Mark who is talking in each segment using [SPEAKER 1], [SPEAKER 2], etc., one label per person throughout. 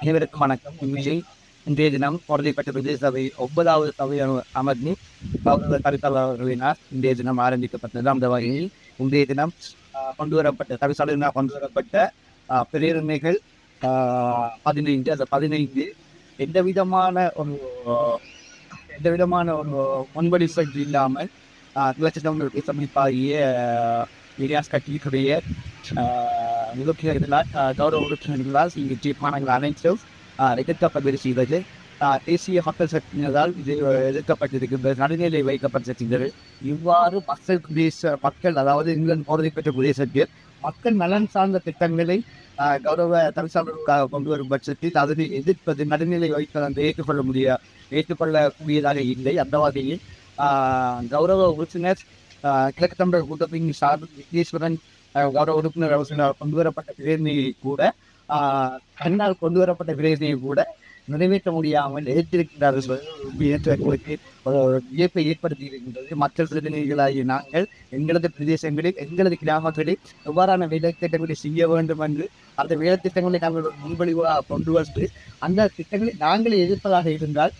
[SPEAKER 1] அனைவருக்கும் வணக்கம். உண்மையில் இன்றைய தினம் கோடைப்பட்ட பிரதேச சபை 9வது சபை அமர்ந்து தவிசாளர்களினால் இன்றைய தினம் ஆரம்பிக்கப்பட்டது. அந்த வகையில் இன்றைய தினம் கொண்டுவரப்பட்ட பிரேரணைகள் 15. அந்த 15 எந்த விதமான ஒரு முன்வடிவு இல்லாமல் இலட்சத்தவர்களுக்கு சமீபாகிய இரியாஸ் கட்சியினுடைய நிகழ்ச்சிகளால் கௌரவ உறுப்பினர்களால் இங்கு தீர்மானங்கள் அனைத்தும் எதிர்க்கப்பட்டு செய்வது தேசிய மக்கள் சக்தியினரால் இது எதிர்க்கப்பட்டிருக்கின்றது, நடுநிலை வைக்கப்பட்டிருக்கின்றது. இவ்வாறு மக்கள் அதாவது இங்கிலாந்து போதை பெற்ற பிரதேசத்தில் மக்கள் நலன் சார்ந்த திட்டங்களை கௌரவ தவிசாளர்களுக்காக கொண்டு வரும் பட்சத்தில் அதனை எதிர்ப்பது நடுநிலை வைப்பது ஏற்றுக்கொள்ளக்கூடியதாக இல்லை. அந்த வகையில் கௌரவ உறுப்பினர் கிழக்கு தமிழர் கூட்டத்தின் சார்பு விக்னேஸ்வரன் கௌரவ உறுப்பினர் அவர்களால் கொண்டு வரப்பட்ட பிரேரணையை கூட தன்னால் கொண்டு வரப்பட்ட பிரேரணையை கூட நிறைவேற்ற முடியாமல் எதிர்த்திருக்கின்றார்கள். வியப்பை ஏற்படுத்தி இருக்கின்றது. மக்கள் பிரதிநிதிகளாகிய நாங்கள் எங்களது பிரதேசங்களில் எங்களது கிராமங்களில் எவ்வாறான வேலைத்திட்டங்களை செய்ய வேண்டும் என்று அந்த வேலைத்திட்டங்களை நாங்கள் முன்வழிவாக கொண்டு வந்து அந்த திட்டங்களை நாங்களே எதிர்ப்பதாக இருந்தால்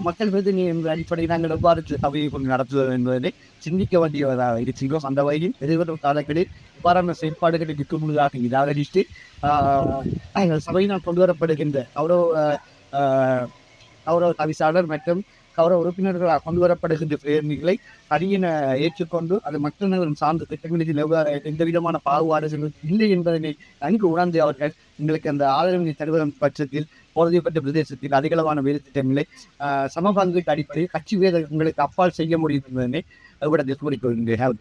[SPEAKER 1] மக்கள் பிரதிநிதி என்ற அடிப்படையில் நாங்கள் எவ்வாறு சபையை கொண்டு நடத்துவது என்பதை சிந்திக்க வேண்டியவதாக இருக்கிறோம். அந்த வகையில் எதிர்வரும் காலங்களில் இவ்வாறான செயல்பாடுகளை நிற்குமுள்ளதாக நிராகரித்து சபையினால் கொண்டு வரப்படுகின்ற கௌரவ தவிசாளர் மற்றும் கௌரவ உறுப்பினர்களால் கொண்டு வரப்படுகின்ற பிரேரணைகளை அரியன ஏற்றுக்கொண்டு அது மக்கள் நலன் சார்ந்த திட்டங்களில் எந்த விதமான பாகுபாடுகள் இல்லை என்பதனை நன்கு உணர்ந்து அவர்கள் எங்களுக்கு அந்த ஆதரவினை தருவதன் பட்சத்தில் போதைப்பட்ட பிரதேசத்தில் அதிகளவான வேலை திட்டங்களை சமபங்கு அடிப்படையில் கட்சி வேதங்களுக்கு அப்பால் செய்ய முடியும் என்பதனை விட கூறிக்கொள்கின்றேன்.